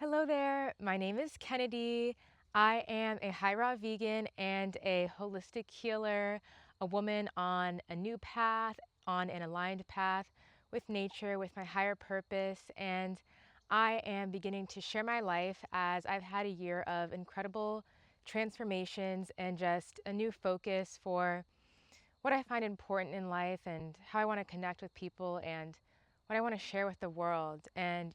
Hello there, my name is Kennedy. I am a high raw vegan and a holistic healer, a woman on a new path, on an aligned path with nature, with my higher purpose, and I am beginning to share my life as I've had a year of incredible transformations and just a new focus for what I find important in life and how I want to connect with people and what I want to share with the world. And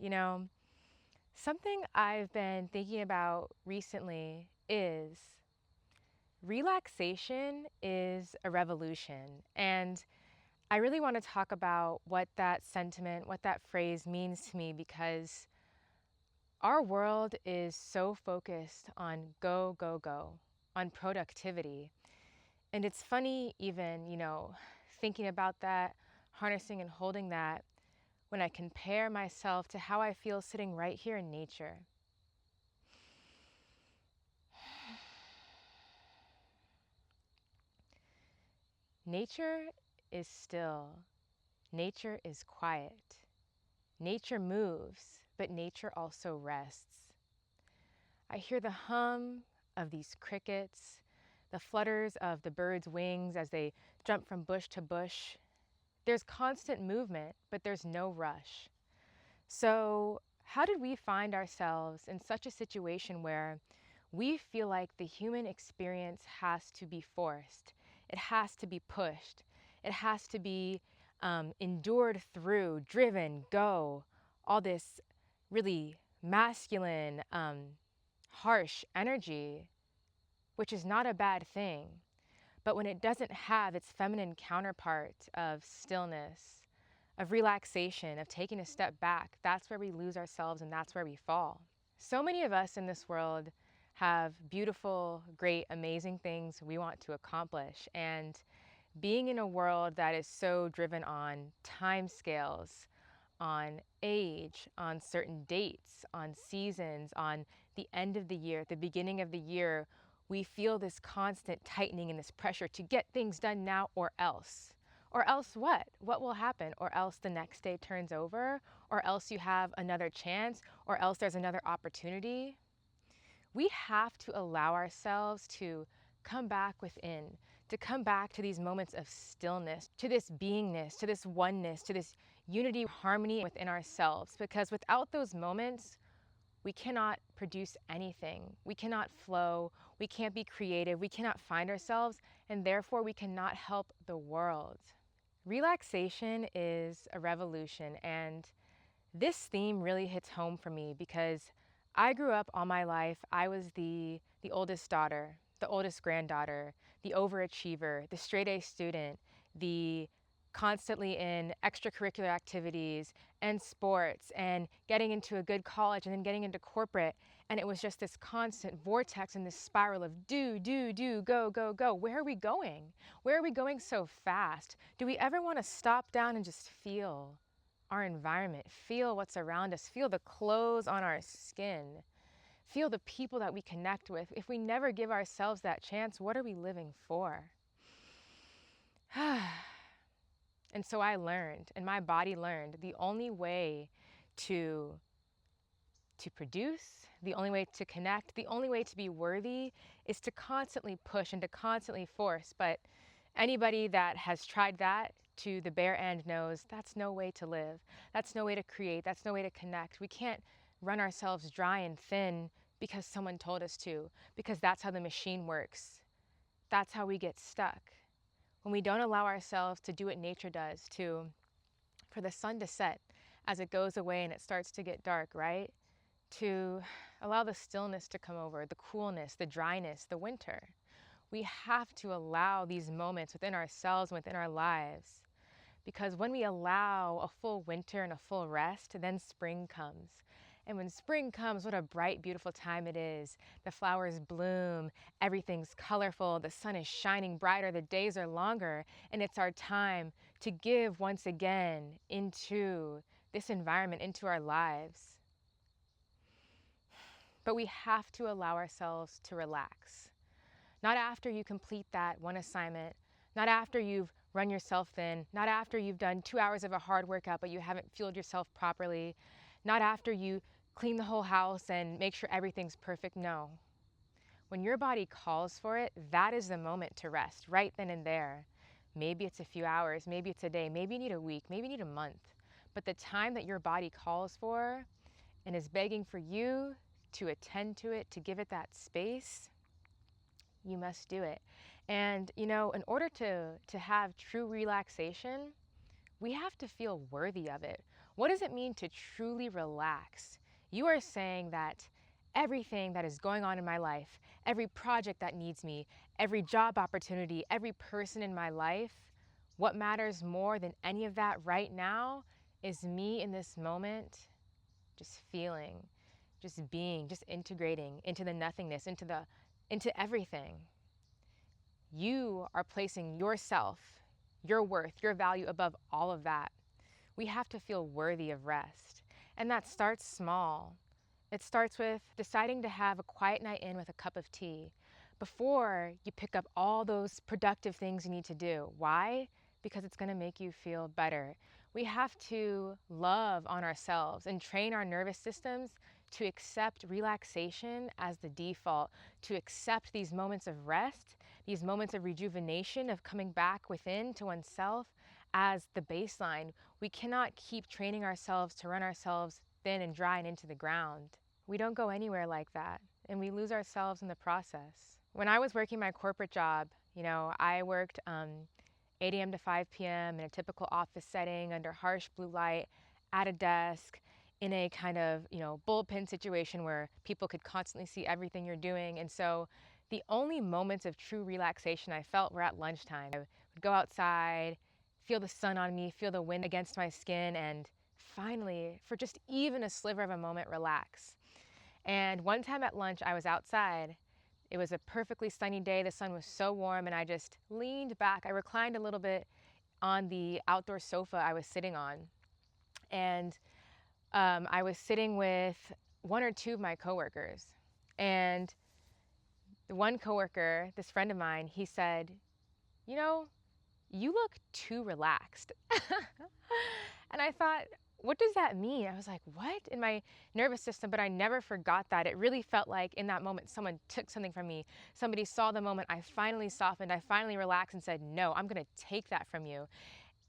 something I've been thinking about recently is relaxation is a revolution. And I really want to talk about what that sentiment, what that phrase means to me, because our world is so focused on go, go, go, on productivity. And it's funny, even, thinking about that, harnessing and holding that, when I compare myself to how I feel sitting right here in nature. Nature is still. Nature is quiet. Nature moves, but nature also rests. I hear the hum of these crickets, the flutters of the birds' wings as they jump from bush to bush. There's constant movement, but there's no rush. So, how did we find ourselves in such a situation where we feel like the human experience has to be forced? It has to be pushed. It has to be endured through, driven, go, all this really masculine, harsh energy, which is not a bad thing. But when it doesn't have its feminine counterpart of stillness, of relaxation, of taking a step back, that's where we lose ourselves and that's where we fall. So many of us in this world have beautiful, great, amazing things we want to accomplish. And being in a world that is so driven on time scales, on age, on certain dates, on seasons, on the end of the year, the beginning of the year, we feel this constant tightening and this pressure to get things done now or else. Or else what? What will happen? Or else the next day turns over? Or else you have another chance? Or else there's another opportunity? We have to allow ourselves to come back within, to come back to these moments of stillness, to this beingness, to this oneness, to this unity, harmony within ourselves. Because without those moments, we cannot produce anything. We cannot flow. We can't be creative. We cannot find ourselves. And therefore, we cannot help the world. Relaxation is a revolution. And this theme really hits home for me because I grew up all my life. I was the oldest daughter, the oldest granddaughter, the overachiever, the straight A student, the constantly in extracurricular activities and sports and getting into a good college and then getting into corporate. And it was just this constant vortex and this spiral of do, go, go, go. Where are we going? Where are we going so fast? Do we ever want to stop down and just feel our environment, feel what's around us, feel the clothes on our skin, feel the people that we connect with? If we never give ourselves that chance, what are we living for? And so I learned, and my body learned, the only way to produce, the only way to connect, the only way to be worthy is to constantly push and to constantly force. But anybody that has tried that to the bare end knows that's no way to live. That's no way to create. That's no way to connect. We can't run ourselves dry and thin because someone told us to, because that's how the machine works. That's how we get stuck. When we don't allow ourselves to do what nature does, for the sun to set as it goes away and it starts to get dark, right? To allow the stillness to come over, the coolness, the dryness, the winter. We have to allow these moments within ourselves, within our lives. Because when we allow a full winter and a full rest, then spring comes. And when spring comes, what a bright, beautiful time it is. The flowers bloom, everything's colorful, the sun is shining brighter, the days are longer, and it's our time to give once again into this environment, into our lives. But we have to allow ourselves to relax. Not after you complete that one assignment, not after you've run yourself thin, not after you've done 2 hours of a hard workout but you haven't fueled yourself properly, not after you clean the whole house and make sure everything's perfect. No. When your body calls for it, that is the moment to rest, right then and there. Maybe it's a few hours, maybe it's a day, maybe you need a week, maybe you need a month. But the time that your body calls for and is begging for you to attend to it, to give it that space, you must do it. And in order to have true relaxation, we have to feel worthy of it. What does it mean to truly relax? You are saying that everything that is going on in my life, every project that needs me, every job opportunity, every person in my life, what matters more than any of that right now is me in this moment, just feeling, just being, just integrating into the nothingness, into everything. You are placing yourself, your worth, your value above all of that. We have to feel worthy of rest. And that starts small. It starts with deciding to have a quiet night in with a cup of tea before you pick up all those productive things you need to do. Why? Because it's going to make you feel better. We have to love on ourselves and train our nervous systems to accept relaxation as the default, to accept these moments of rest, these moments of rejuvenation, of coming back within to oneself as the baseline. We cannot keep training ourselves to run ourselves thin and dry and into the ground. We don't go anywhere like that, and we lose ourselves in the process. When I was working my corporate job, I worked 8 a.m. to 5 p.m. in a typical office setting under harsh blue light at a desk in a kind of, bullpen situation where people could constantly see everything you're doing. And so the only moments of true relaxation I felt were at lunchtime. I would go outside, feel the sun on me, feel the wind against my skin, and finally, for just even a sliver of a moment, relax. And one time at lunch, I was outside. It was a perfectly sunny day. The sun was so warm, and I just leaned back. I reclined a little bit on the outdoor sofa I was sitting on. And I was sitting with one or two of my coworkers. And the one coworker, this friend of mine, he said, you look too relaxed. And I thought, what does that mean? I was like, what? In my nervous system, but I never forgot that. It really felt like in that moment, someone took something from me. Somebody saw the moment. I finally softened. I finally relaxed and said, no, I'm going to take that from you.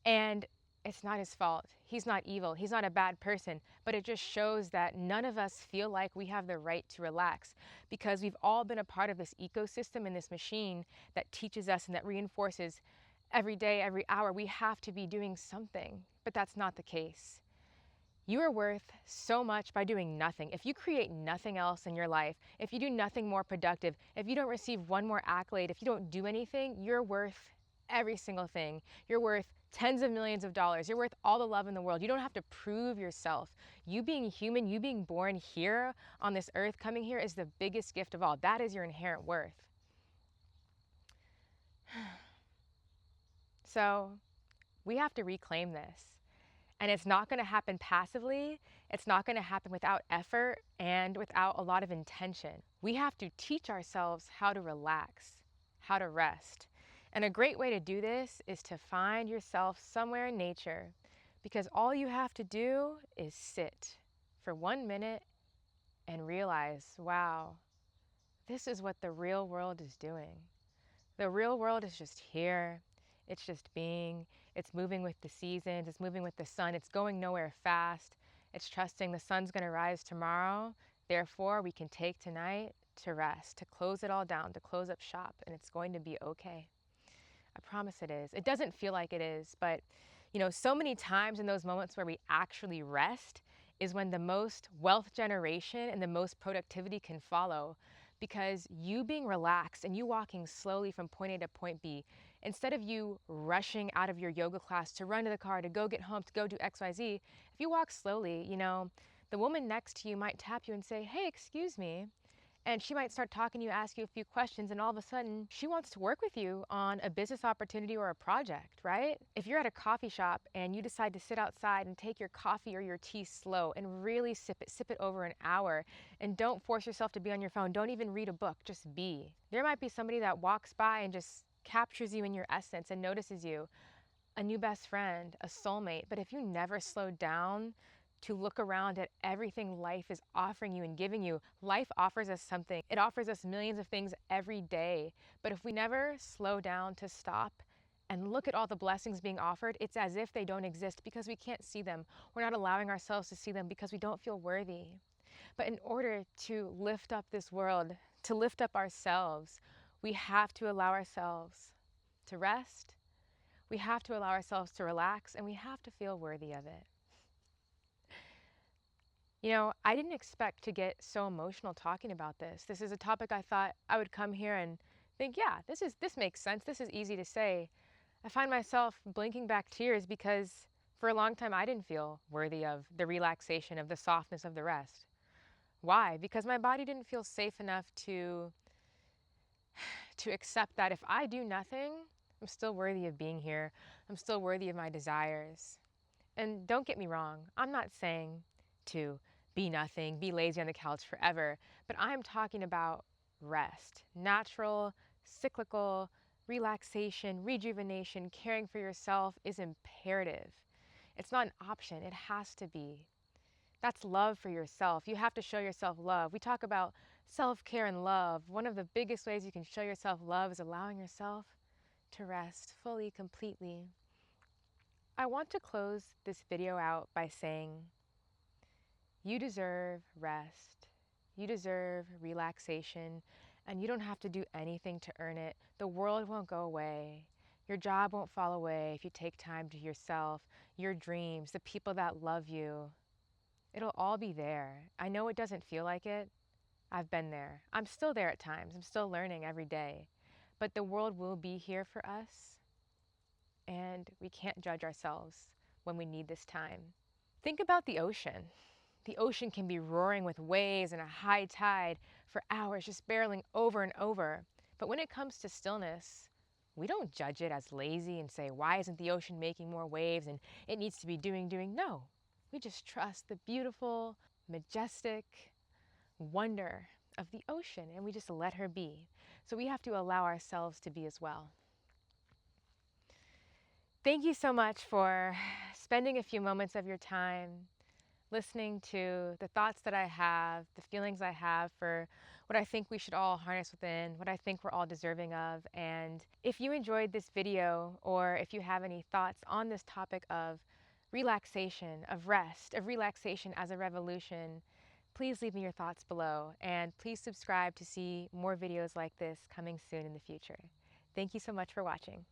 And it's not his fault. He's not evil. He's not a bad person. But it just shows that none of us feel like we have the right to relax because we've all been a part of this ecosystem and this machine that teaches us and that reinforces every day, every hour, we have to be doing something. But that's not the case. You are worth so much by doing nothing. If you create nothing else in your life, if you do nothing more productive, if you don't receive one more accolade, if you don't do anything, you're worth every single thing. You're worth tens of millions of dollars. You're worth all the love in the world. You don't have to prove yourself. You being human, you being born here on this earth, coming here is the biggest gift of all. That is your inherent worth. So we have to reclaim this. And it's not going to happen passively. It's not going to happen without effort and without a lot of intention. We have to teach ourselves how to relax, how to rest. And a great way to do this is to find yourself somewhere in nature, because all you have to do is sit for 1 minute and realize, wow, this is what the real world is doing. The real world is just here. It's just being. It's moving with the seasons. It's moving with the sun. It's going nowhere fast. It's trusting the sun's going to rise tomorrow. Therefore, we can take tonight to rest, to close it all down, to close up shop, and it's going to be okay. I promise it is. It doesn't feel like it is, but so many times in those moments where we actually rest is when the most wealth generation and the most productivity can follow. Because you being relaxed and you walking slowly from point A to point B, instead of you rushing out of your yoga class to run to the car, to go get home, to go do XYZ, if you walk slowly, the woman next to you might tap you and say, hey, excuse me. And she might start talking to you, ask you a few questions, and all of a sudden, she wants to work with you on a business opportunity or a project, right? If you're at a coffee shop and you decide to sit outside and take your coffee or your tea slow and really sip it over an hour, and don't force yourself to be on your phone, don't even read a book, just be. There might be somebody that walks by and just captures you in your essence and notices you, a new best friend, a soulmate. But if you never slow down to look around at everything life is offering you and giving you. Life offers us something. It offers us millions of things every day. But if we never slow down to stop and look at all the blessings being offered, it's as if they don't exist because we can't see them. We're not allowing ourselves to see them because we don't feel worthy. But in order to lift up this world, to lift up ourselves, we have to allow ourselves to rest, we have to allow ourselves to relax, and we have to feel worthy of it. You know, I didn't expect to get so emotional talking about this. This is a topic I thought I would come here and think, yeah, this makes sense. This is easy to say. I find myself blinking back tears because for a long time I didn't feel worthy of the relaxation, of the softness, of the rest. Why? Because my body didn't feel safe enough to accept that if I do nothing, I'm still worthy of being here. I'm still worthy of my desires. And don't get me wrong, I'm not saying to be nothing, be lazy on the couch forever, but I'm talking about rest, natural, cyclical, relaxation, rejuvenation, caring for yourself is imperative. It's not an option, it has to be. That's love for yourself. You have to show yourself love. We talk about self-care and love. One of the biggest ways you can show yourself love is allowing yourself to rest fully, completely. I want to close this video out by saying, you deserve rest. You deserve relaxation, and you don't have to do anything to earn it. The world won't go away. Your job won't fall away if you take time to yourself, your dreams, the people that love you. It'll all be there. I know it doesn't feel like it. I've been there. I'm still there at times. I'm still learning every day. But the world will be here for us, and we can't judge ourselves when we need this time. Think about the ocean. The ocean can be roaring with waves and a high tide for hours, just barreling over and over. But when it comes to stillness, we don't judge it as lazy and say, why isn't the ocean making more waves and it needs to be doing. No, we just trust the beautiful, majestic wonder of the ocean and we just let her be. So we have to allow ourselves to be as well. Thank you so much for spending a few moments of your time listening to the thoughts that I have, the feelings I have for what I think we should all harness within, what I think we're all deserving of. And if you enjoyed this video, or if you have any thoughts on this topic of relaxation, of rest, of relaxation as a revolution, please leave me your thoughts below. And please subscribe to see more videos like this coming soon in the future. Thank you so much for watching.